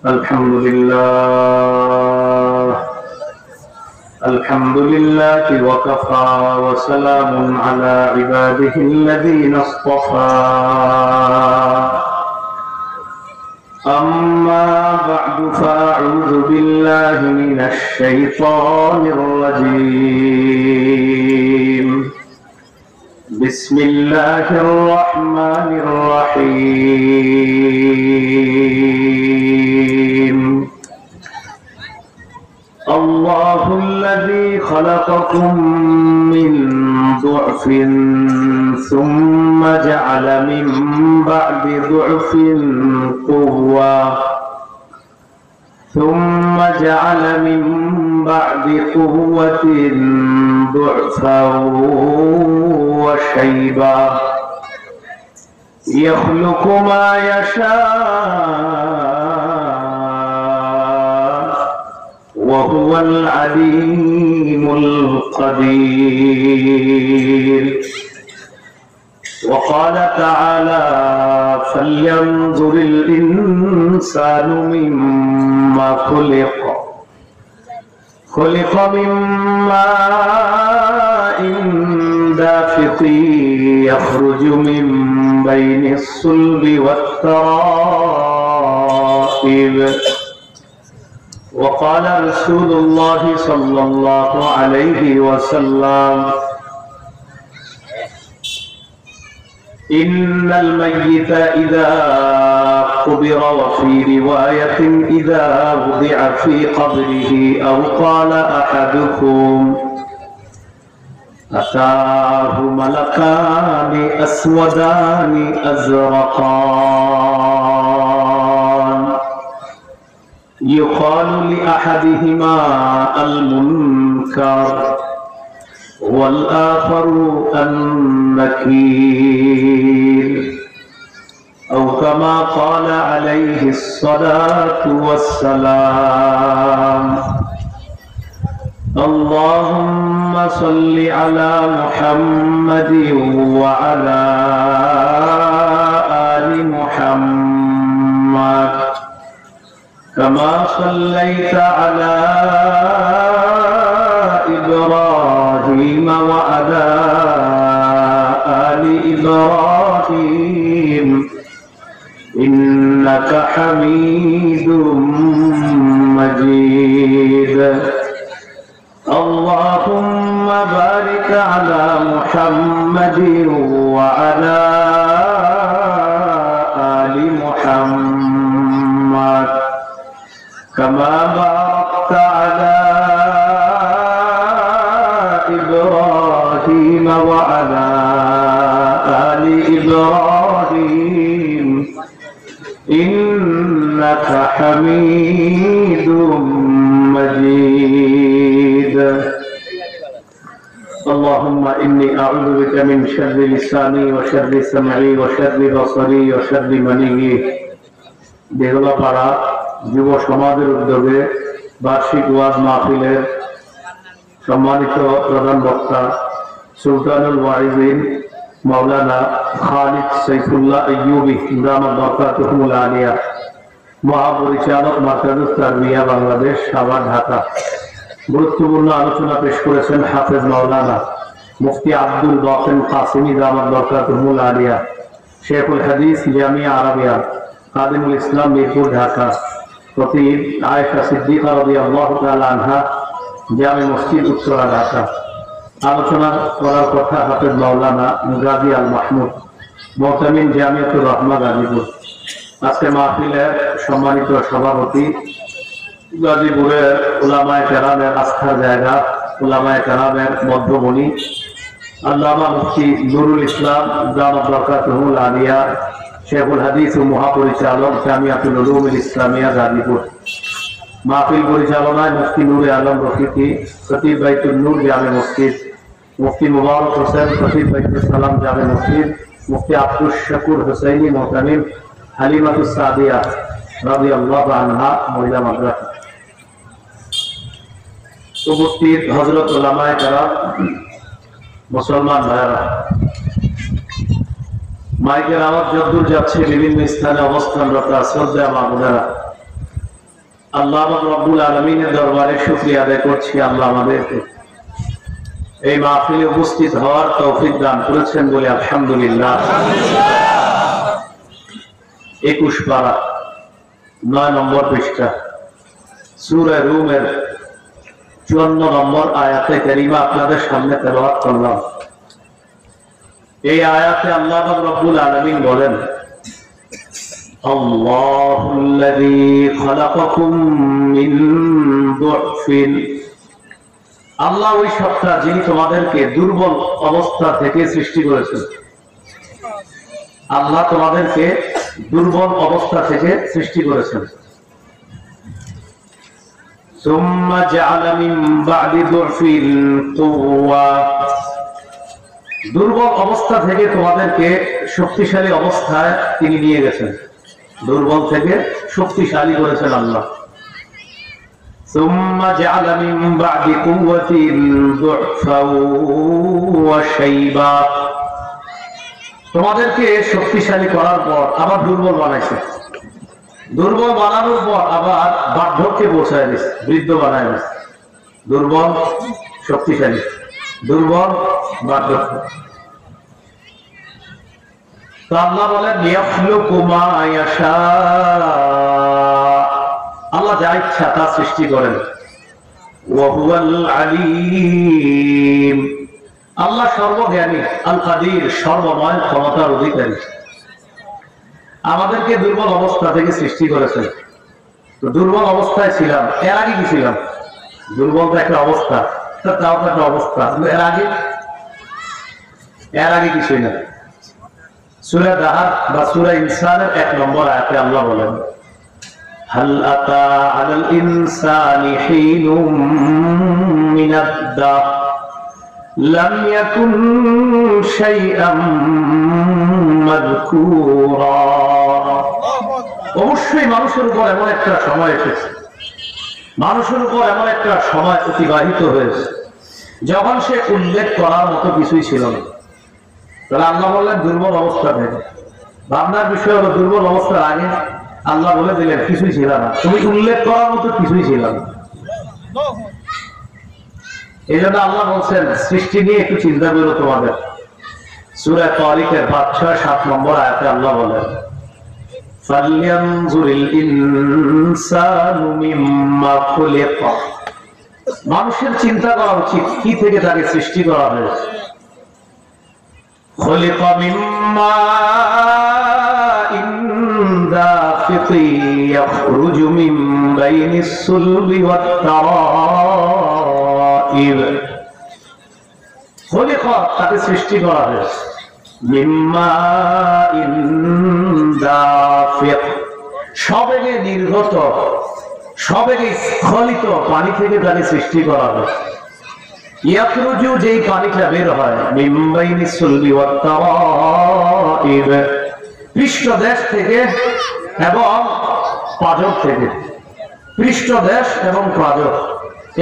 الحمد لله وكفى وسلام على عباده الذين اصطفى أما بعد فأعوذ بالله من الشيطان الرجيم بسم الله الرحمن الرحيم الله الذي خلقكم من ضعف ثم جعل من بعد ضعف قوة ثم جعل من بعد قوة ضعفا وشيبا يخلق ما يشاء وهو العليم القدير. وقال تعالى فلينظر الإنسان مما خلق من ماء دافق يخرج من بين الصلب والترائب. وقال رسول الله صلى الله عليه وسلم إن الميت إذا قبر وفي رواية إذا وضع في قبره أو قال أحدكم أتاه ملكان أسودان أزرقان يقال لأحدهما المنكر والآخر النكير أو كما قال عليه الصلاة والسلام. اللهم صل على محمد وعلى آل محمد كما صليت على إبراهيم وعلى آل إبراهيم إنك حميد مجيد. اللهم بارك على محمد وعلى آل محمد كما باركت على إبراهيم وعلى آل إبراهيم إنك حميد مجيد. اللهم إني أعوذ بك من شر لساني وشر سمعي وشر بصري وشر مني. দেহলাপাড়া যুব সমাজের উদ্যোগে বার্ষিক ওয়াজ মাহফিলের সম্মানিত প্রধান বক্তা সুলতানুল ওয়াইজিন মাওলানা খালিদ সাইফুল্লাহ আইয়ুবী দামাত বরকাতুহুল আলিয়া, মহাপরিচালক মারকাজুত তারবিয়া বাংলাদেশ, সাভার, ঢাকা, গুরুত্বপূর্ণ আলোচনা পেশ করেছেন হাফেজ মাওলানা মুফতি আব্দুল বাকেন কাসিমি দামাত বরকাতুহুল আলিয়া, শেখুল হাদিস জামিয়া আরাবিয়া, কাদিমুল ইসলাম, মিরপুর, ঢাকা। খতিব আয়েশা সিদ্দিকা রাদিয়াল্লাহু তাআলা আনহা, জামে মসজিদ, উত্তরা, ঢাকা। আলোচনা করার কথা হাফেজ মাওলানা গাজী আল মাহমুদ, মুহতামিম জামিয়াতুর রহমা, গাজীপুর। আজকে মাহফিলের সম্মানিত সভাপতি, গাজীপুরের উলামায়ে কেরামের আস্থার জায়গা, উলামায়ে কেরামের মধ্যমণি আল্লামা মুফতি নুরুল ইসলাম দামাত বরকাতুহুল আলিয়া, শেখুল হাদিস ও মহাপরিচালক জামিয়াতুল উলুমুল ইসলামিয়া, গাজীপুর। মাহফিল পরিচালনায় মুফতি নূরে আলম রফিকি, খতিব বাইতুল নূর জামে মসজিদ, মুফতি মুবারক হোসেন, খতিব বাইতুল সালাম জামে মসজিদ, মুফতি আব্দুস শাকুর হুসাইনি মুহতামিম হালিমাতুস সাদিয়া রাদিয়াল্লাহু আনহা মহিলা মাদ্রাসা। উপস্থিত হযরত উলামায়ে কেরাম, মুসলমান ভাইরা, মাইকের আওয়াজ যতদূর যাচ্ছে বিভিন্ন স্থানে অবস্থানরত শ্রদ্ধা মা বোনেরা, আল্লাহ রাব্বুল আলামিনের দরবারে শুকরিয়া আদায় করছি, আল্লাহ আমাদেরকে এই মাহফিলে উপস্থিত হওয়ার তৌফিক দান করেছেন বলে আলহামদুলিল্লাহ। 21 পারা 9 নম্বর পৃষ্ঠা সূরা রুমের 54 নম্বর আয়াতে কারিমা আপনাদের সামনে তেলাওয়াত করলাম। এই আয়াতে আল্লাহ রাব্বুল আলামিন বলেন, আল্লাহুল্লাযী খালাকাকুম মিন দুফিন, আল্লাহ ওই সত্তা যিনি তোমাদেরকে দুর্বল অবস্থা থেকে সৃষ্টি করেছেন। আল্লাহ তোমাদেরকে দুর্বল অবস্থা থেকে সৃষ্টি করেছেন। সুম্মা জাআলা মিন বা'দি দুফিন কুওয়া, দুর্বল অবস্থা থেকে তোমাদেরকে শক্তিশালী অবস্থায় তিনি নিয়ে গেছেন। দুর্বল থেকে শক্তিশালী করেছেন আল্লাহ। সুম্মা জাআলা মিন বা'দি কুওয়াতিন দুফাও ওয়া শাইবা, তোমাদেরকে শক্তিশালী করার পর আবার দুর্বল বানাইছে। দুর্বল বানানোর পর আবার বার্ধক্যে পৌঁছায় দিয়েছে, বৃদ্ধ বানায় দিয়েছে। দুর্বল শক্তিশালী, দুর্বল বার্ধক্য। তো আল্লাহ বলেন ইয়াখলুকু মা ইয়াশা, আল্লাহ যা ইচ্ছা তা সৃষ্টি করেন। ওয়া হুয়াল আলীম, আল্লাহ সর্বজ্ঞানী, আল কাদির, সর্বময় ক্ষমতার অধিকারী। আমাদেরকে দুর্বল অবস্থা থেকে সৃষ্টি করেছেন। তো দুর্বল অবস্থায় ছিলাম, এর আগে কি ছিলাম? দুর্বল তো একটা অবস্থা, তাও তো একটা অবস্থা। এর আগে কিছুই না। সূরা দাহার বা সূরা ইনসানের 1 নম্বর আয়াতে আল্লাহ বলেন, হাল আতা আলাল ইনসানি হিনুম মিনাদ দাহর লাম ইয়াকুন শাইআম মাযকুরা, অবশ্যই মানুষের উপর এমন একটা সময় এসেছে, মানুষের উপর এমন একটা সময় অতিবাহিত হয়েছে যখন সে উল্লেখ করার মতো কিছুই ছিল না। তাহলে আল্লাহ বললেন দুর্বল অবস্থা থেকে। ভাবনার বিষয় হলো দুর্বল অবস্থার আগে আল্লাহ বলে দিলেন কিছুই ছিল না, তুমি উল্লেখ করার মতো কিছুই ছিল না। এই জন্য আল্লাহ বলছেন সৃষ্টি নিয়ে একটু চিন্তা করো তোমাদের। সূরা তারিকের 5-7 নম্বর আয়াতে আল্লাহ বলেন, ফালইয়ানজুরিল ইনসানু মিম্মা খুলিকা, মানুষের চিন্তা করা উচিত কি থেকে তাকে সৃষ্টি করা হয়েছে। খুলিকা মিম্মা দাফিকি ইয়াখরুজু মিন বাইনিস সুলবি ওয়াত তারাইব, খুলিকা তাকে সৃষ্টি করা হয়েছে মিম্মা দাফিক, সবেগে নির্গত, সবেগে স্খলিত পানি থেকে তাকে সৃষ্টি করা হয়েছে। ইয়াখরুজু, যেই পানিটা বের হয়, মিন বাইনিস সুলবি ওয়াত তারাইব, পৃষ্ঠদেশ থেকে এবং পাজর থেকে, পৃষ্ঠদেশ এবং পাজর।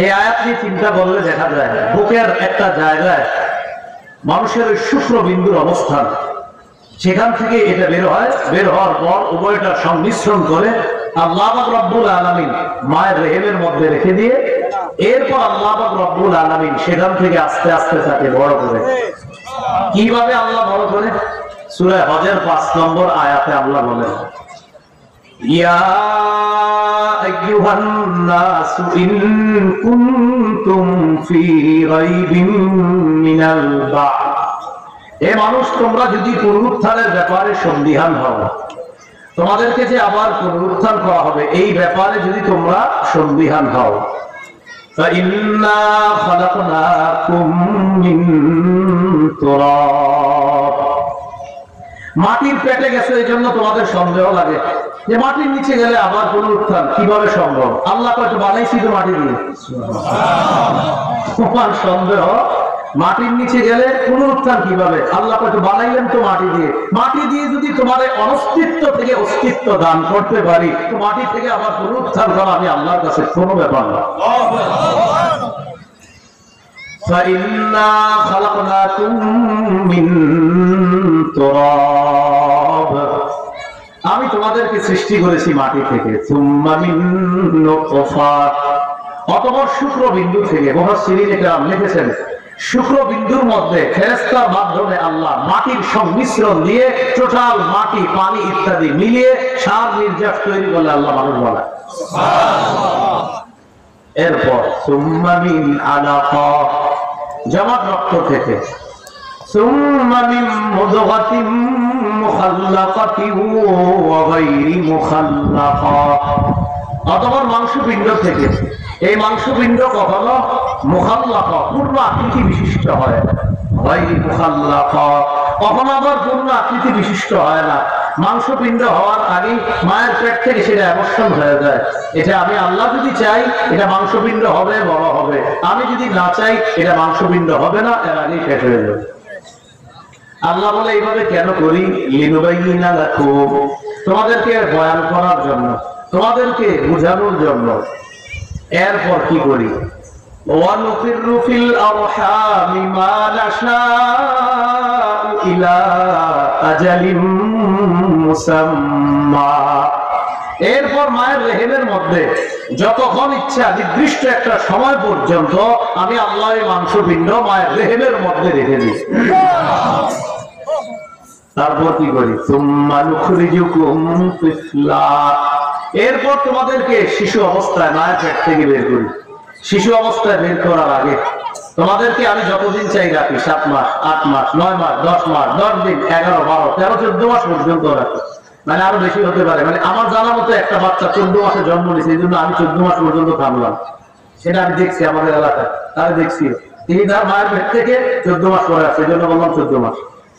এই আয়াতটি চিন্তা করলে দেখা যায় বুকের একটা জায়গায় মানুষের শুক্রবিন্দুর অবস্থান, সেখান থেকে এটা বের হয়। বের হওয়ার পর উভয়টা সংমিশ্রণ করে আল্লাহ পাক রব্বুল আলামিন মায়ের রেহেমের মধ্যে রেখে দিয়ে এরপর আল্লাহ পাক রব্বুল আলামিন সেখান থেকে আস্তে আস্তে তাকে বড় করে। কিভাবে আল্লাহ বড় করে? সূরা হজের 5 নম্বর আয়াতে আল্লাহ বলেন, ইয়া আইয়ুহান নাসু ইন কুনতুম ফি রাইবিন মিনাল বা'থ, এ মানুষ তোমরা যদি পুনরুত্থানের ব্যাপারে সন্দিহান হও, তোমাদেরকে যে আবার পুনরুত্থান করা হবে এই ব্যাপারে যদি তোমরা সন্দিহান হও, فإنا خلقناكم من تراب, মাটির পেটে গেছে এই জন্য তোমাদের সন্দেহ লাগে যে মাটির নিচে গেলে আবার পুনরুত্থান কিভাবে সম্ভব। আল্লাহ কয়তো বানাইছি তো মাটি দিয়ে, তোমার সন্দেহ মাটির নিচে গেলে পুনরুত্থান কিভাবে। আল্লাহ কয়তো বানাইলেন তো মাটি দিয়ে, মাটি দিয়ে যদি তোমার অনস্তিত্ব থেকে অস্তিত্ব দান করতে পারি তো মাটি থেকে আবার পুনরুত্থান করা আমি আল্লাহর কাছে কোনো ব্যাপার না। فإنا خلقناكم من تراب, আমি তোমাদেরকে সৃষ্টি করেছি মাটি থেকে, সুম্মা মিন নুতফা, অতঃপর শুক্রবিন্দু থেকে। মুফাসসিরিন কেরাম লিখেছেন শুক্রবিন্দুর মধ্যে ফেরেশতার মাধ্যমে আল্লাহ মাটির সংমিশ্রণ দিয়ে টোটাল মাটি, পানি ইত্যাদি মিলিয়ে সার নির্যাস তৈরি করলে আল্লাহ মানুষ বানায়। সুবহানাল্লাহ। এরপর সুম্মা মিন আলাকা, জমাট রক্ত থেকে, সুম্মা মিন মুদগাতিন মুখাল্লাকাতিন ওয়া গায়রি মুখাল্লাকা, অতঃপর মাংসপিণ্ড থেকে। এই মাংসপিণ্ড কখনো মুখাল্লাকা পূর্ণ আকৃতি বিশিষ্ট হয়, গায়রি মুখাল্লাকা কখনো আবার পূর্ণ আকৃতি বিশিষ্ট হয় না। মাংসপিণ্ড হওয়ার আগে মায়ের পেট থেকে সেটা অবসান হয়ে যায়। এটা আমি আল্লাহ যদি চাই এটা মাংসপিণ্ড হবে, বড় হবে। আমি যদি না চাই এটা মাংসপিণ্ড হবে না, এর আগেই শেষ হয়ে যাবে। আল্লাহ বলে এইভাবে কেন করি? লিনুবাইয়িনা লাকুম, তোমাদেরকে বয়ান করার জন্য, তোমাদেরকে বুঝানোর জন্য। এরপর কি করি? ওয়ানুকিরু ফিল আরহামি মা নাশাউ ইলা আজালিম মুসাম্মা, এরপর মায়ের রেহেমের মধ্যে যতক্ষণ ইচ্ছা নির্দিষ্ট একটা সময় পর্যন্ত আমি আল্লাহ এই মাংসপিণ্ড মায়ের রেহেমের মধ্যে রেখে দিই। তারপর কি করি? সুম্মা নুখরিজুকুম তিফলা, এরপর তোমাদেরকে শিশু অবস্থায় মায়ের পেট থেকে বের করি। শিশু অবস্থায় বের করার আগে তোমাদেরকে আমি যতদিন চাই রাখি, 7 মাস, 8 মাস, 9 মাস, 10 মাস, 10 দিন, 11, 12, 13, 14 মাস পর্যন্ত রাখি। মানে আরো বেশি হতে পারে। মানে আমার জানা মতো একটা বাচ্চা 14 মাসে জন্ম নিয়েছে, এই জন্য আমি 14 মাস পর্যন্ত থামলাম। সেটা আমি দেখছি আমাদের এলাকায়, তাই দেখছি তিনি তার মায়ের পেট থেকে 14 মাস পরে আছে, এই জন্য বললাম 14 মাস।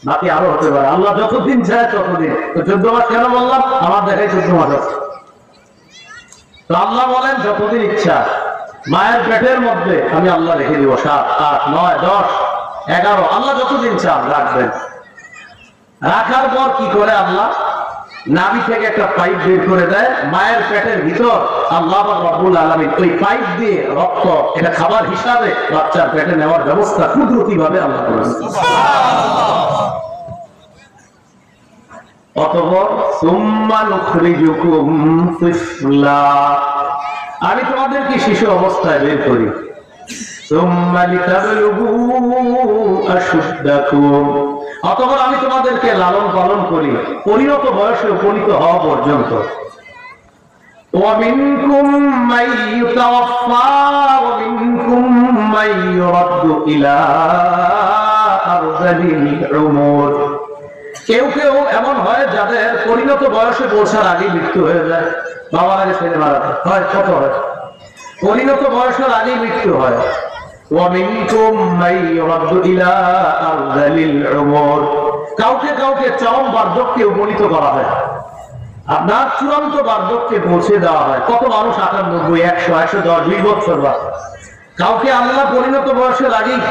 বাকি আরো হতে পারে, আল্লাহ যতদিন চায় ততদিন। তো 14 মাস কেন বললাম? আমার দেখাই 14 মাস আছে। তো আল্লাহ বলেন যতদিন ইচ্ছা মায়ের পেটের মধ্যে আমি আল্লাহ রেখে দিব। 7, 8, 9, 10, 11, আল্লাহ যতদিন চান রাখবেন। রাখার পর কি করে আল্লাহ? নাভি থেকে একটা পাইপ বের করে দেয় মায়ের পেটের ভিতর। আল্লাহ রাব্বুল আলামিন ওই পাইপ দিয়ে রক্ত এটা খাবার হিসাবে বাচ্চার পেটে নেওয়ার ব্যবস্থা কুদরতি ভাবে আল্লাহ করেন। অতঃপর সুম্মা নুখরিজুকুম তিফলা, আমি তোমাদেরকে শিশু অবস্থায় বের করি। সুম্মা লিতাবলুগু আশুদ্দাকুম, অতঃপর আমি তোমাদেরকে লালন পালন করি পরিণত বয়সে উপনীত হওয়া পর্যন্ত। ওয়া মিনকুম মান ইউতাওয়াফা ওয়া মিনকুম মান ইউরাদ্দু ইলা আরযালিল উমুর, কেউ কেউ এমন হয় যাদের পরিণত বয়সে পৌঁছার আগে মৃত্যু হয়ে যায়। বাবার আগে ছেলে মারা হয়, কত হয় পরিণত বয়সের আগে মৃত্যু হয়। কাউকে কাউকে চরম বার্ধক্যে উপনীত করা হয়, আপনার চূড়ান্ত বার্ধক্যে পৌঁছে দেওয়া হয়। কত মানুষ 98, 100, 110, 20 বছর বা কাউকে আল্লাহ পরিণত বয়সের আগেই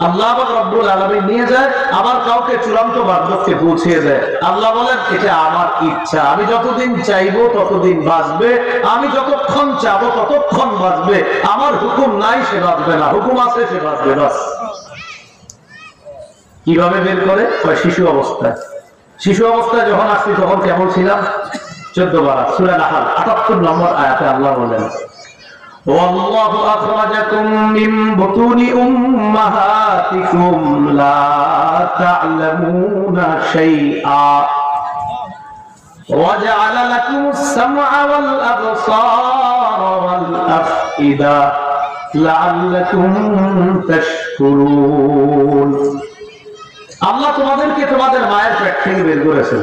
আল্লাহ রাব্বুল আলামিন নিয়ে যায়, আবার কাউকে চূড়ান্ত বার্ধক্যে পৌঁছিয়ে দেয়। আল্লাহ বলেন এটা আমার ইচ্ছা, আমি যতদিন চাইবো ততদিন বাঁচবে, আমি যতক্ষণ চাবো ততক্ষণ বাঁচবে। আমার হুকুম নাই সে বাঁচবে না, হুকুম আছে সে বাঁচবে। বাস। কিভাবে বের করে? শিশু অবস্থায়। শিশু অবস্থায় যখন আসছি তখন কেমন ছিলাম? 14 বার সূরা নাহল 78 নম্বর আয়াতে আল্লাহ বলেন والله أخرجكم من بطون أمهاتكم لا تعلمون شيئا وجعل لكم السمع والأبصار والأفئدة لعلكم تشكرون। আল্লাহ তোমাদেরকে তোমাদের মায়ের পেট থেকে বের করেছেন,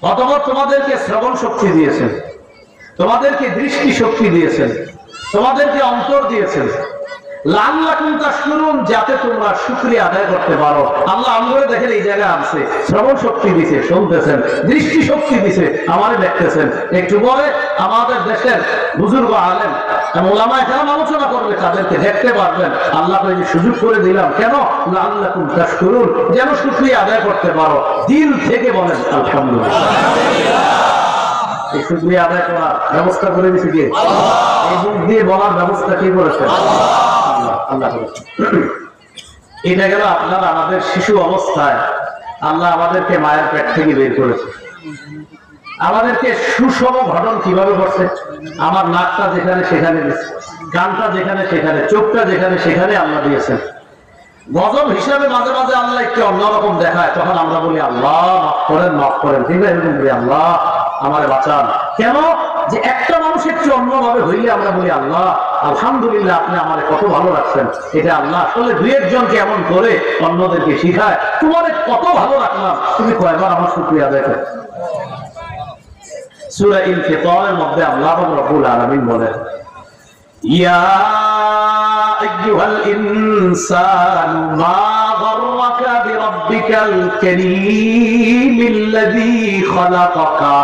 অতঃপর তোমাদেরকে শ্রবণ শক্তি দিয়েছেন, তোমাদেরকে দৃষ্টি শক্তি দিয়েছেন, তোমাদেরকে অন্তর দিয়েছেন। লাআল্লাকুম তাশকুরুন, যাতে তোমরা শুকরিয়া আদায় করতে পারো। আল্লাহ আমরে দেখেন এই জায়গায় আছে, শ্রবণ শক্তি দিয়েছে, শুনতেছেন, দৃষ্টি শক্তি দিয়েছে, আমারে দেখতেছেন। একটু পরে আমাদের দেশের বুজুর্গ আলেম ওলামায়ে কেরাম আলোচনা করবে, তাদেরকে দেখতে পারবেন। আল্লাহ এই যে সুযোগ করে দিলাম, কেন? লাআল্লাকুম তাশকুরুন, যেন শুকরিয়া আদায় করতে পারো। দিল থেকে বলেন আলহামদুলিল্লাহ। এই শুকরিয়া আদায় করার ব্যবস্থা করে দিয়েছে কে? এই মুখ দিয়ে বলার ব্যবস্থা কে করেছেন? আল্লাহ করেছেন। এটা গেল আপনার আমাদের শিশু অবস্থায় আল্লাহ আমাদেরকে মায়ের পেট থেকে বের করেছে। আমাদেরকে সুষম ঘটন কিভাবে করছে? আমার নাকটা যেখানে সেখানে দিয়েছে, কানটা যেখানে সেখানে, চোখটা যেখানে সেখানে আল্লাহ দিয়েছেন। গজব হিসাবে মাঝে মাঝে আল্লাহ একটু অন্যরকম দেখায়, তখন আমরা বলি আল্লাহ মাফ করেন, মাফ করেন, ঠিক আছে, এরকম বলি আল্লাহ আমার বাঁচান। কেন? যে একটা মানুষ একটু অন্যভাবে হইলে আমরা বলি আল্লাহ আলহামদুলিল্লাহ আপনি আমার কত ভালো রাখছেন। এটা আল্লাহ আসলে দুই একজনকে এমন করে অন্যদেরকে শিখায়, তোমার কত ভালো রাখলাম, তুমি কয়বার আমার শুকরিয়া আদায় করো। সূরা ইনফিতারের মধ্যে আল্লাহ রাব্বুল আলামিন বলেন, ইয়া আইয়ুহাল ইনসানু মা গররাকা বিরাব্বিকাল কারীমিল্লাযী খালাকাকা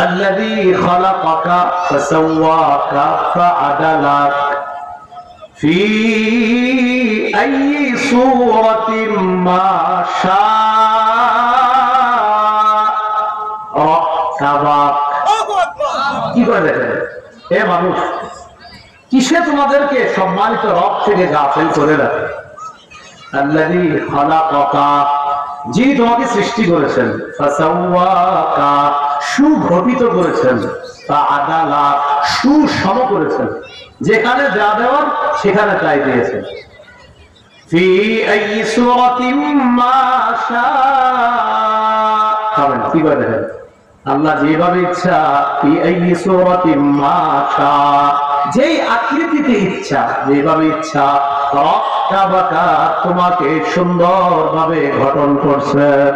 আল্লাযী খালাকাকা ফাসাওয়াকা ফাআদালাক ফি আইয়ি সূরাতিন মা শাআ। কি করে দেখেন এ মানুষ, কিসে তোমাদেরকে সম্মানিত রব থেকে গাফেল করে রাখে? আল্লাযী খালাকাকা, যিনি তোমাকে সৃষ্টি করেছেন, ফাসাওয়াকা, সুগঠিত করেছেন, ফাআদালা, সুসম করেছেন, যেখানে যা দেওয়ার সেখানে তাই দিয়েছেন। ফি আইয়ি সূরাতিন মা শাআ, কি করে দেখেন আল্লাহ যেভাবে ইচ্ছা, যেই আকৃতিতে ইচ্ছা, যেভাবে ইচ্ছা তোমাকে সুন্দরভাবে গঠন করছেন।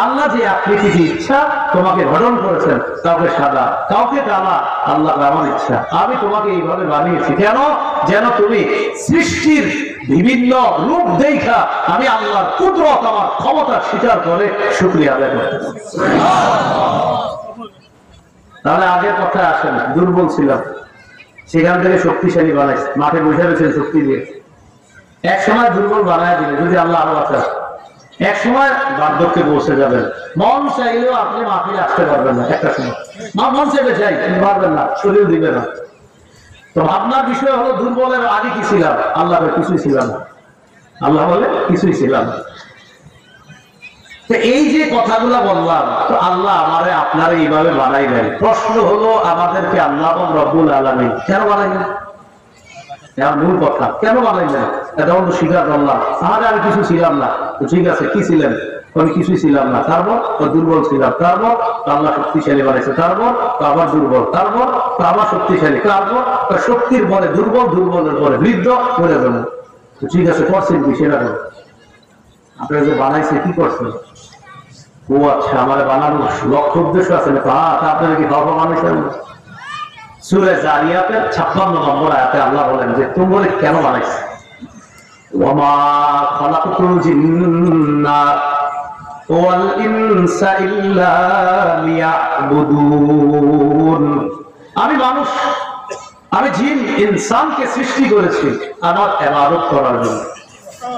আল্লাহ যে আকৃতিতে ইচ্ছা তোমাকে গঠন করেছেন, কাউকে সাদা, কাউকে কালা, আল্লাহ আমার ইচ্ছা আমি তোমাকে এইভাবে বানিয়েছি। কেন? যেন তুমি সৃষ্টির বিভিন্ন রূপ দেখা আমি আল্লাহর কুদরত, আমার ক্ষমতা স্বীকার করে শুকরিয়া আদায় করতে। তাহলে আগের কথা আসেন, দুর্বল ছিলাম, সেখান থেকে শক্তিশালী বানাইছে, মাঠে বসে রয়েছেন শক্তি দিয়ে। এক সময় দুর্বল বানায় দিলে যদি আল্লাহ আরো বাঁচান, এক সময় বার্ধক্যে পৌঁছে যাবেন, মন চাইলেও আপনি মাহফিলে আসতে পারবেন না। একটা সময় মন চাইবে চাই, পারবেন না, শরীর দিবে না। তো ভাবনার বিষয় হলো দুর্বলের আগে কি ছিলাম? আল্লাহ কিছুই ছিলাম না, আল্লাহ বলে কিছুই ছিলাম না। তো এই যে কথাগুলো বললাম, তো আল্লাহ আমারে আপনারা এইভাবে বানাইলেন। প্রশ্ন হলো আমাদেরকে আল্লাহ রব্বুল আলামিন কেন বানাইলেন? মূল কথা, কেন বানাইলেন? এটা অন্য স্বীকার করলাম, আরে আমি কিছু ছিলাম না। তো ঠিক আছে, কি ছিলেন? আমি কিছুই ছিলাম না, তারপর দুর্বল ছিলাম, তারপর আল্লাহ শক্তিশালী বানাইছে, তারপর আবার দুর্বল, তারপর আবার শক্তিশালী, তারপর শক্তির পরে দুর্বল, দুর্বলের পরে বৃদ্ধ করে দেব। তো ঠিক আছে, করছেন কি সেটা করো। আপনারা যে বানাইছে কি করছেন? ও আচ্ছা, আমার বানানোর লক্ষ্য উদ্দেশ্য আছে না? আপনারা কি ভাবা বানাইছেন? সূরা জারিয়াতের 56 নম্বর আয়াতে আল্লাহ বলেন যে তোমরা কেন বানাইছে? ওয়ামা খালাকতুল জিন্না ওয়াল ইনসা ইল্লা লিয়াবুদুন। আমি মানুষ, আমি জিন ইনসানকে সৃষ্টি করেছি আমার ইবাদত করার জন্য।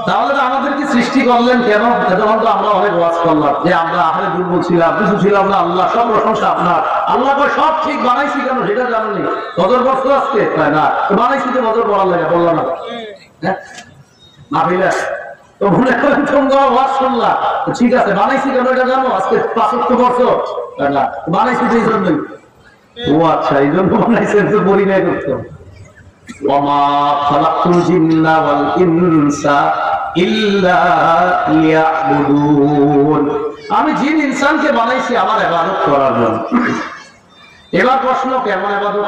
তাহলে আমাদেরকে সৃষ্টি করলেন কেন? তখন তো আমরা অনেক ওয়াজ করলাম যে আমরা আহারে দুর্বল ছিলাম, কিছু ছিলাম না, আল্লাহ সব প্রশংসা আপনার। আল্লাহ সব ঠিক বানাইছি কেন সেটা জানেনি? বদর বস্তু আজকে তাই না, বানাইছি তো বদর পড়ার লাগে, বললাম না মাহফিলে তো মনে করেন তোমরা ওয়াজ শুনলাম, ঠিক আছে, বানাইছি কেন এটা জানো? আজকে 75 বছর তাই না, বানাইছি তো এই জন্যই। ও আচ্ছা, এই জন্য বানাইছেন, তো পরিণয় করতো। ওয়ামা খালাকতুল জিন্না ওয়াল ইনসা ইল্লা লিয়াবুদুন। আমি জিন ইনসানকে বানাইছি আমার ইবাদত করার জন্য। এবার প্রশ্ন, কেমন ইবাদত?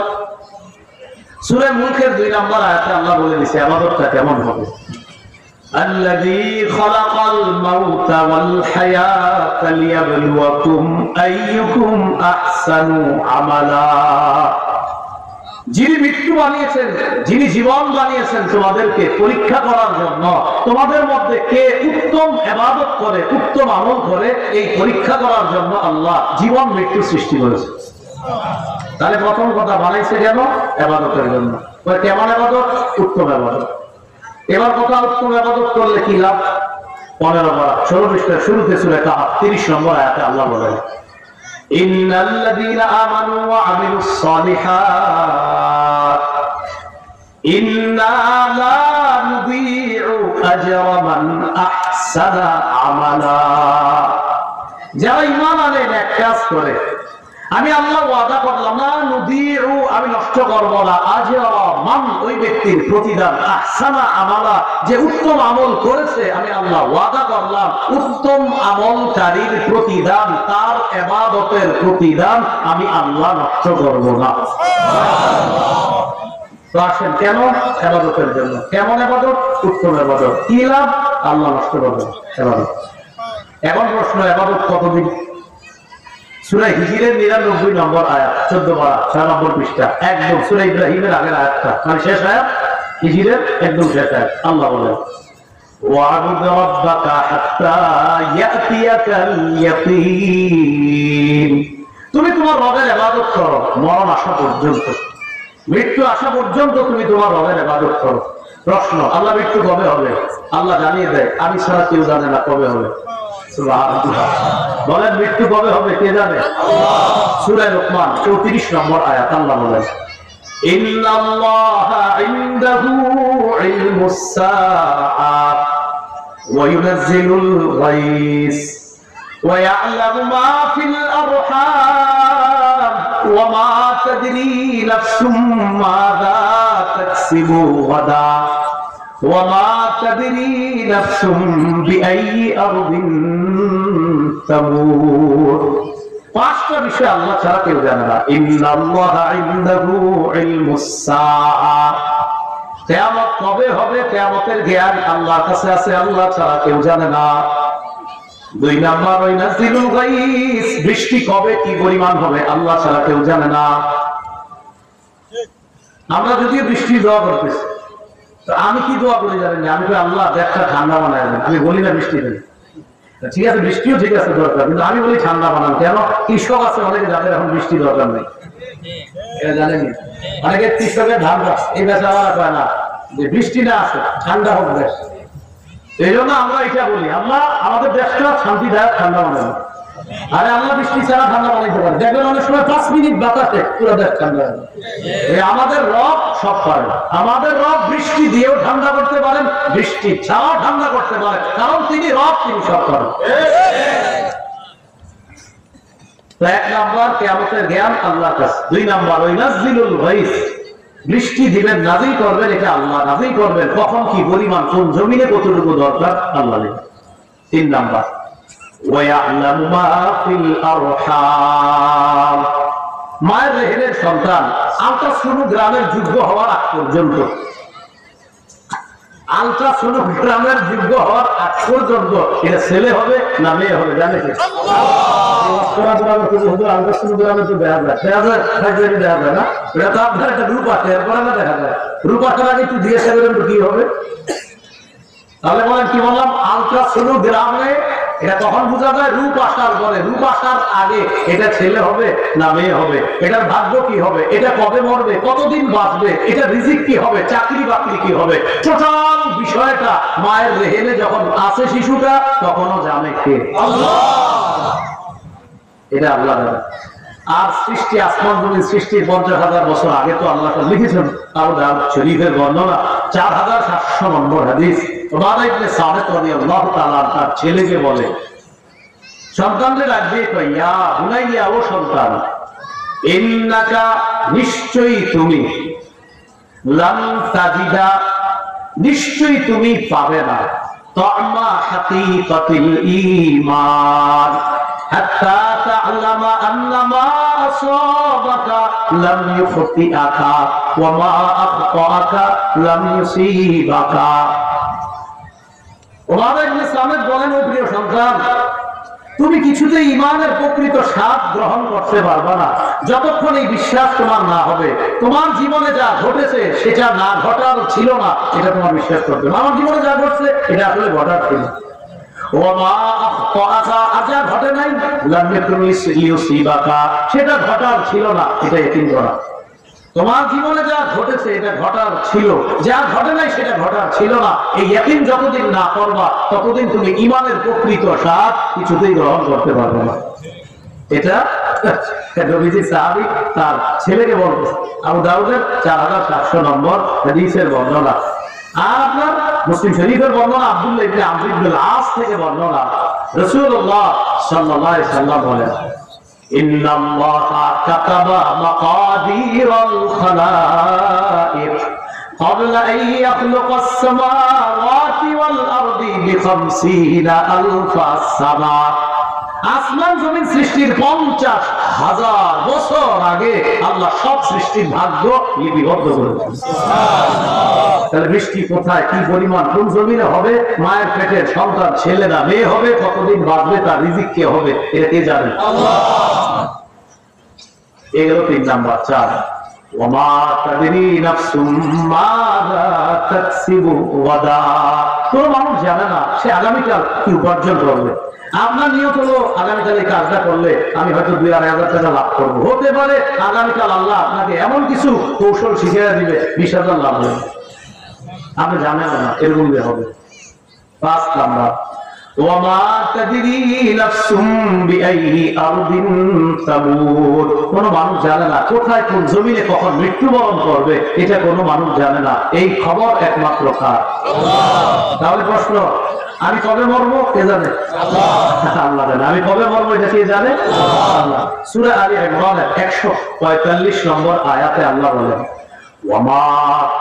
সূরা মুলকের 2 নম্বর আয়াতে আল্লাহ বলে দিয়েছে ইবাদতটা কেমন হবে। আল্লাযী খালাকাল মাউতা ওয়াল হায়াতা লিয়াবলুয়াকুম আইয়ুকুম আহসানু আমালা। যিনি মৃত্যু বানিয়েছেন, যিনি জীবন বানিয়েছেন তোমাদেরকে পরীক্ষা করার জন্য, তোমাদের মধ্যে কে উত্তম ইবাদত করে, উত্তম আমল করে, এই পরীক্ষা করার জন্য আল্লাহ জীবন মৃত্যু সৃষ্টি করেছে। তাহলে প্রথম কথা বানাইছে কেন? ইবাদতের জন্য। কেমন ইবাদত? উত্তম ইবাদত। এবার কথা, উত্তম ইবাদত করলে কি লাভ? 15 পারা 16 পৃষ্ঠার শুরুতে সূরা কাহফ 30 নম্বর আয়াতে আল্লাহ বলেন, ইন্নাল্লাযীনা আমানু ওয়া আমিলুস সালিহাত ইন্না লা নুযীউ আজরা মান আহসানা আমালা। যারা ঈমান আনে এক কাজ করে, আমি আল্লাহ ওয়াদা করলাম না নুযীউ, আমি নষ্ট করব না, আজরা মান, ওই ব্যক্তির প্রতিদান, আহসানা আমালা, যে উত্তম আমল করেছে, আমি আল্লাহ ওয়াদা করলাম উত্তম আমলকারীর প্রতিদান, তার ইবাদতের প্রতিদান আমি আল্লাহ নষ্ট করব না। তো আসেন, কেন? ইবাদতের জন্য। কেমন ইবাদত? উত্তম ইবাদত। কি লাভ? আল্লাহ নষ্ট করবেন ইবাদত। এখন প্রশ্ন, ইবাদত কতদিন? সূরা হিজরের 99 নম্বর আয়াত, 14 পারা 6 নম্বর পৃষ্ঠা, একদম সূরা ইব্রাহিমের আগের আয়াতটা, মানে শেষ আয়াত, হিজরের একদম শেষ আয়াত। আল্লাহ বলেন ওয়া'বুদ রাব্বাকা হাত্তা ইয়াতিয়াকাল ইয়াকিন। তুমি তোমার রবের ইবাদত করো মরণ আসা পর্যন্ত, মৃত্যু আসা পর্যন্ত তুমি তোমার রবের ইবাদত করো। প্রশ্ন, আল্লাহ মৃত্যু কবে হবে? আল্লাহ জানিয়ে দেয়, আমি ছাড়া কেউ জানে না কবে হবে। বলেন মৃত্যু কবে হবে কে জানে? সূরা লোকমান 34 নম্বর আয়াত, আল্লাহ বলেন ইন্নাল্লাহা ইনদাহু ইলমুস সাআহ ওয়া ইউনাজ্জিলুল গায়স ওয়া ইয়া'লামু মা ফিল আরহাম ওয়া মা তাদরি নাফসুম মাযা তাকসিবু গাদা وما تدري نفس بأي أرض تموت। পাঁচটা বিষয় আল্লাহ ছাড়া কেউ জানে না। ইন্নাল্লাহা ইনদাহু ইলমুস সাআহ, কিয়ামত কবে হবে, কিয়ামতের জ্ঞান আল্লাহর কাছে আছে, আল্লাহ ছাড়া কেউ জানে না। 2 নাম্বার ওয়ানাজিলুল গায়স, বৃষ্টি কবে কি পরিমাণ হবে আল্লাহ ছাড়া কেউ জানে না। আমরা যদিও বৃষ্টি দোয়া করতেছি, আমি কি দোয়া করি জানেন? আমি তো আল্লাহ দেশটা ঠান্ডা বানায় দেন, আমি বলি না বৃষ্টি দেন। ঠিক আছে, বৃষ্টিও ঠিক আছে দরকার, কিন্তু আমি বলি ঠান্ডা বানান। কেন? কৃষক আছে অনেকে যাদের এখন বৃষ্টি দরকার নেই, এটা জানেনি? অনেকে কৃষকের ধান গাছ এই বেচারা পায় না, যে বৃষ্টি না আছে ঠান্ডা হোক দেশ। এই জন্য আমরা এটা বলি, আল্লাহ আমাদের দেশটা শান্তিদায়ক ঠান্ডা বানান। আরে আল্লাহ বৃষ্টি ছাড়া ঠান্ডা বানাইতে পারে, দেখবেন অনেক সময় 5 মিনিট বাতাসে পুরো দেশ ঠান্ডা হবে। আমাদের রব সব পারেন, আমাদের রব বৃষ্টি দিয়েও ঠান্ডা করতে পারেন, বৃষ্টি ছাড়াও ঠান্ডা করতে পারেন, কারণ তিনি রব, তিনি সব পারেন। এক নাম্বার কিয়ামতের জ্ঞান আল্লাহর কাছে। 2 নাম্বার ওয়ানাজিলুল গায়স, বৃষ্টি দিবেন, নাজিল করবেন, এটা আল্লাহ নাজিল করবেন, কখন কি পরিমাণ, কোন জমিনে কতটুকু দরকার আল্লাহ জানেন। 3 নাম্বার وَيَعْلَمُ مَا فِي الْأَرْحَامِ, মায়ের রেহেমের সন্তান আল্ট্রাসোনোগ্রামের যোগ্য হওয়ার আগ পর্যন্ত, আল্ট্রাসোনোগ্রামের যোগ্য হওয়ার আগ পর্যন্ত এটা ছেলে হবে না মেয়ে হবে জানেন? আল্ট্রাসোনোগ্রামে তো দেখা যায় না, এটা তো আপনার একটা রূপ আছে, এরপরে না দেখা যায়। রূপ আসার আগে একটু জিজ্ঞাসা করেন কি হবে? তাহলে বলেন কি বললাম? আল্ট্রাসোনোগ্রামে এটা তখন বোঝা যায় রূপ আসার পরে, রূপ আসার আগে এটা ছেলে হবে না মেয়ে হবে, এটার ভাগ্য কি হবে, এটা কবে মরবে, কতদিন বাঁচবে, এটা রিজিক কি হবে, চাকরি বাকরি কি হবে, টোটাল বিষয়টা মায়ের রেহেমে যখন আছে শিশুটা তখনও জানে কে? আল্লাহ। এটা আল্লাহ জানে। আর সৃষ্টি, আসমান জমিন সৃষ্টির 50,000 বছর আগে তো আল্লাহ লিখেছেন। আবু দাউদ শরীফের বর্ণনা 4700 নম্বর হাদিস। উবাদা ইবনে সামিত রাদিয়াল্লাহু তাআলা তার ছেলেকে বলে, সন্তানদের ডাকবে, ইয়া বুনাইয়া, ও সন্তান, ইন্নাকা, নিশ্চয়ই তুমি, লাম তাজিদা, নিশ্চয়ই তুমি পাবে না, তা'মা হাকিকাতিল ঈমান, হাত্তা তা'লামা আন্না মা আসাবাকা লাম ইউখতিআকা ওয়া মা আখতাআকা লাম ইউসিবাকা। উবাদা ইবনে সামিত বলেন, ও প্রিয় সন্তান, তুমি কিছুতেই ঈমানের প্রকৃত স্বাদ গ্রহণ করতে পারবে না যতক্ষণ এই বিশ্বাস তোমার না হবে তোমার জীবনে যা ঘটেছে সেটা না ঘটার ছিল না, এটা তোমার বিশ্বাস করতে হবে। আমার জীবনে যা ঘটছে এটা আসলে ঘটার ছিল, যা ঘটে নাই সেটা ঘটার ছিল না, এটা ইকিন করা। তোমার জীবনে যা ঘটেছে এটা ঘটার ছিল, যা ঘটে নাই সেটা ঘটার ছিল না, এই ইকিন যতদিন না করবা ততদিন তুমি ঈমানের প্রকৃত স্বাদ কিছুতেই গ্রহণ করতে পারবে না। এটা নবীজি সাহাবী তার ছেলেকে বলতেছে। আবু দাউদের 4700 নম্বর হাদিসের বর্ণনা। আর আপনার মুসলিম শরীফের বর্ণনা আব্দুল্লাহ ইবনে আমর ইবনে আল-আস থেকে বর্ণনা, রাসূলুল্লাহ সাল্লাল্লাহু আলাইহি ওয়াসাল্লাম বলেন, ইন্নাল্লাহা কাতাবা মাকাদিরাল খালাইক ক্বাবলা আন ইয়াখলুকাস সামাওয়াতি ওয়াল আরদি বি50 আলফা সানা। আসমান জমিন সৃষ্টির 50,000 বছর আগে আল্লাহ সব সৃষ্টির ভাগ্য লিপিবদ্ধ করেছেন। তাহলে বৃষ্টি কোথায়, কি পরিমাণ, কোন জমিনে হবে, মায়ের পেটের সন্তান ছেলে না মেয়ে হবে, কতদিন বাঁচবে, তার রিজিক কে হবে, এটা কে জানে? আল্লাহ। এগুলো 3 নাম্বার। 4 ওয়ামা তাদরি নাফসুম মাযা তাকসিবু গাদা। কোন মানুষ জানে না সে আগামীকাল কি উপার্জন করবে। আপনার নিয়ত হলো আগামীকাল এই কাজটা করলে আমি হয়তো 2-2,500 টাকা লাভ করবো। হতে পারে আগামীকাল আল্লাহ আপনাকে এমন কিছু কৌশল শিখিয়ে দিবে 20,000 লাভ হবে, আপনি জানেন না এরকম হবে। 5 নাম্বার ওয়ামা তাদরি নাফসুম বিআইয়ি আরদিন তামুত। কোন মানুষ জানে না কোথায় কোন জমিনে কখন মৃত্যুবরণ করবে, এটা কোনো মানুষ জানে না। এই খবর একমাত্র কার? আল্লাহ। তাহলে প্রশ্ন, আমি কবে মরবো কে জানে? আল্লাহ। আল্লাহ জানে। আমি কবে মরবো এটা কে জানে? আল্লাহ। সূরা আলী ইমরানের 145 নম্বর আয়াতে আল্লাহ বলেন, ওয়ামা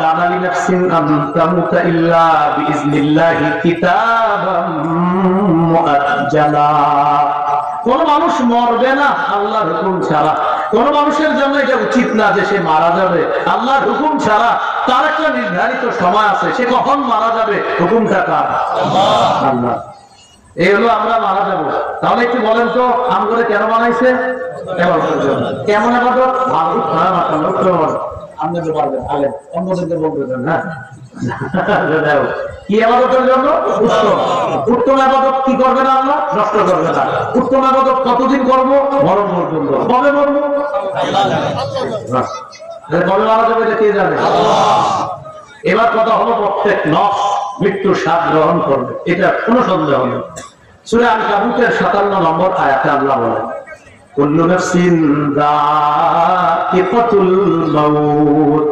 কানা লিনাফসিন আন তামুতা ইল্লা বিইজনিল্লাহি কিতাবাম মুআজ্জালা। কোন মানুষ মরবে না আল্লাহর হুকুম ছাড়া। কোন মানুষের জন্য এটা উচিত না যে সে মারা যাবে আল্লাহর হুকুম ছাড়া। তার একটা নির্ধারিত সময় আছে, সে কখন মারা যাবে, হুকুমটা কার? আল্লাহ। এই হলো আমরা মারা যাবো। তাহলে একটু বলেন তো আমগরে কেন বানাইছে? কেমন ইবাদত? মাবুদ না মাতাল আপনাদের পারবেন আলেম অন্যদেরকে বলতেছেন না। কি ইবাদতের জন্য? উত্তম। উত্তম ইবাদত কি করবে না আল্লাহ? নষ্ট করবে না। উত্তম ইবাদত কতদিন করব? মরণ পর্যন্ত। কবে মরব? কবে মারা যাবে এটা কে জানে? এবার কথা হলো প্রত্যেক নফস মৃত্যুর স্বাদ গ্রহণ করবে, এটা কোনো সন্দেহ নেই। সূরা আল-কাবুতের 57 নম্বর আয়াতে আল্লাহ বলেন, কুল্লু নাফসিন যায়িকাতুল মাউত।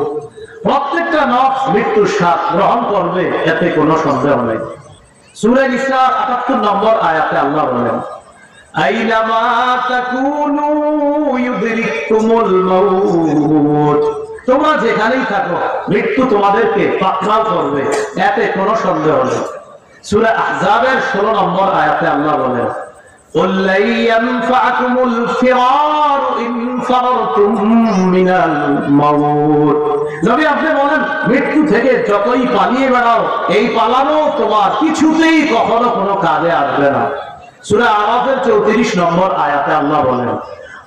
প্রত্যেকটা নফস মৃত্যুর স্বাদ গ্রহণ করবে, এতে কোনো সন্দেহ নেই। সূরা ইসরার 78 নম্বর আয়াতে আল্লাহ বলেন, আইনামা তাকুনু ইউদরিকুমুল মাউত। তোমরা যেখানেই থাকো মৃত্যু তোমাদেরকে পাকড়াও করবে, এতে কোনো সন্দেহ নেই। সূরা আহজাবের 16 নম্বর আয়াতে আল্লাহ বলেন, قل لن ينفعكم الفرار إن فررتم من الموت। নবী আপনি বলেন মৃত্যু থেকে যতই পালিয়ে বেড়াও, এই পালানো তোমার কিছুতেই কখনো কোনো কাজে আসবে না। সূরা আরাফের 34 নম্বর আয়াতে আল্লাহ বলেন,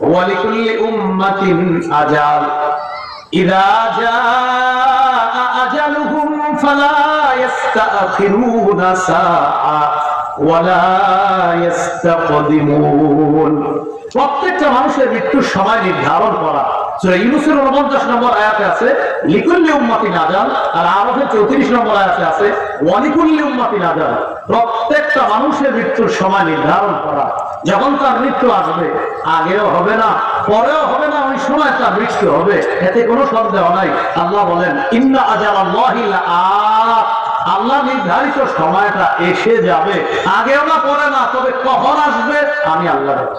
ওয়ালিকুল্লি উম্মাতিন আজাল ইযা জাআ আজালুহুম ফালা ইস্তাখিরুনা সাআ ওয়ালা ইস্তাকদিমুন। প্রত্যেকটা মানুষের মৃত্যুর সময় নির্ধারণ করা। সূরা ইউনূসের 49 নম্বর আয়াতে আছে লিকুল্লি উম্মাতিন আজাল, আর আরাফের 34 নম্বর আয়াতে আছে ওয়ালিকুল্লি উম্মাতিন আজাল। প্রত্যেকটা মানুষের মৃত্যুর সময় নির্ধারণ করা। যখন তার মৃত্যু আসবে, আগেও হবে না পরেও হবে না, ওই সময় তার মৃত্যু হবে, এতে কোনো সন্দেহ নাই। আল্লাহ বলেন, ইন্না আজালাল্লাহি লাআত। আল্লাহ নির্ধারিত সময়টা এসে যাবে, আগেও না পরে না, তবে কখন আসবে আমি আল্লাহ জানি।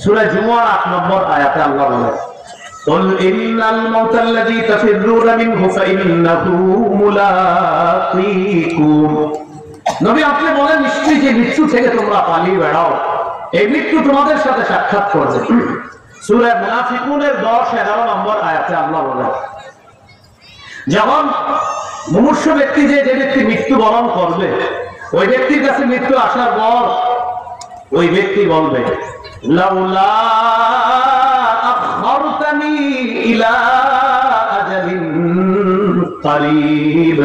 সূরা জুমুয়ার 8 নম্বর আয়াতে আল্লাহ বলেন, قل إن الموت الذي تفرون منه فإنه ملاقيكم। নবী আপনি বলেন নিশ্চয়ই যে মৃত্যু থেকে তোমরা পালিয়ে বেড়াও, এই মৃত্যু তোমাদের সাথে সাক্ষাৎ করবে। সূরা মুনাফিকুনের 10-11 নম্বর আয়াতে আল্লাহ বলেন, যখন মুমূর্ষু ব্যক্তি যে ব্যক্তি মৃত্যুবরণ করবে, ওই ব্যক্তির কাছে মৃত্যু আসার পর ওই ব্যক্তি বলবে, লাউলা আখরতানি ইলা আজালিন করিব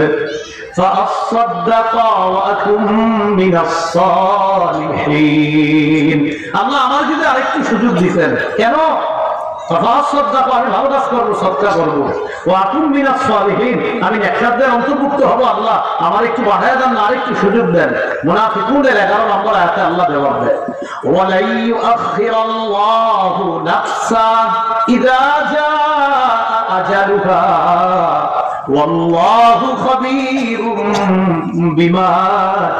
ফাআসাদদাকা ওয়া আকুম মিনাস সালিহিন। আল্লাহ আমার যদি আরেকটু সুযোগ দিতেন। কেন? আমি ভালো কাজ করবো, সদকা করবো। আমি নেককারদের অন্তর্ভুক্ত হব। আল্লাহ আমার একটু বাড়ায় দেন, আর একটু সুযোগ দেন। মুনাফিকুনের 11 নম্বর আয়াতে আল্লাহ জবাব দেয়, ওয়ালাই ইউআখিরাল্লাহু নাফসান ইযা জাআ আজালুহা ওয়াল্লাহু খাবীরুম বিমা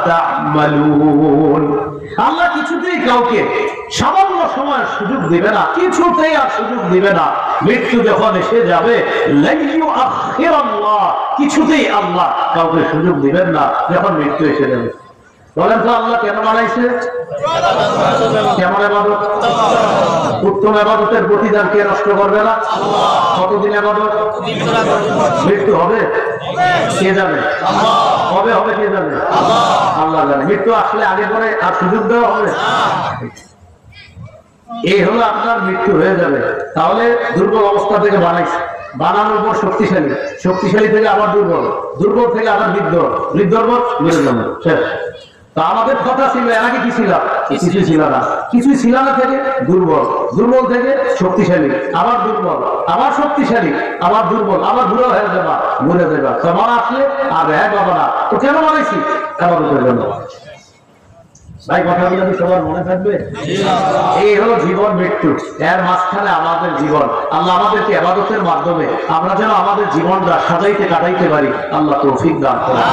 তা'মালুন। আল্লাহ কিছুতেই কাউকে সামান্য সময়ের সুযোগ দিবে না, কিছুতেই আর সুযোগ দিবে না। মৃত্যু যখন এসে যাবে, কিছুতেই আল্লাহ কাউকে সুযোগ দিবেন না যখন মৃত্যু এসে যাবে। বলেন তো আল্লাহ কেন বানাইছে? কেমন ইবাদত? উত্তম ইবাদতের প্রতিদান কে নষ্ট করবে না? কতদিন ইবাদত? মৃত্যু হবে কে জানে? কবে হবে কে জানে? আল্লাহ জানে। মৃত্যু আসলে আগে পরে আর সুযোগ দেওয়া হবে? এই হলো আপনার মৃত্যু হয়ে যাবে। তাহলে দুর্বল অবস্থা থেকে বানাইছে, বানানোর পর শক্তিশালী, শক্তিশালী থেকে আবার দুর্বল, দুর্বল থেকে আবার বৃদ্ধ, বৃদ্ধর পর নিরঞ্জন শেষ। তা আমাদের কথা ছিল এর আগে কি ছিল? কিছুই ছিল না। কিছুই ছিল না থেকে দুর্বল, দুর্বল থেকে শক্তিশালী, আবার দুর্বল, আবার শক্তিশালী, আবার দুর্বল, আবার বুড়ো হয়ে যাবা, মরে যাবা। তোমার আসলে আর হ্যাঁ বাবা না তো কেন বানাইছি? আমাদের জন্য। ভাই কথাগুলো কি সবার মনে থাকবে? এই হলো জীবন মৃত্যু, এর মাঝখানে আমাদের জীবন। আল্লাহ আমাদেরকে ইবাদতের মাধ্যমে আমরা যেন আমাদের জীবনটা সাজাইতে কাটাইতে পারি, আল্লাহ তৌফিক দান করুন।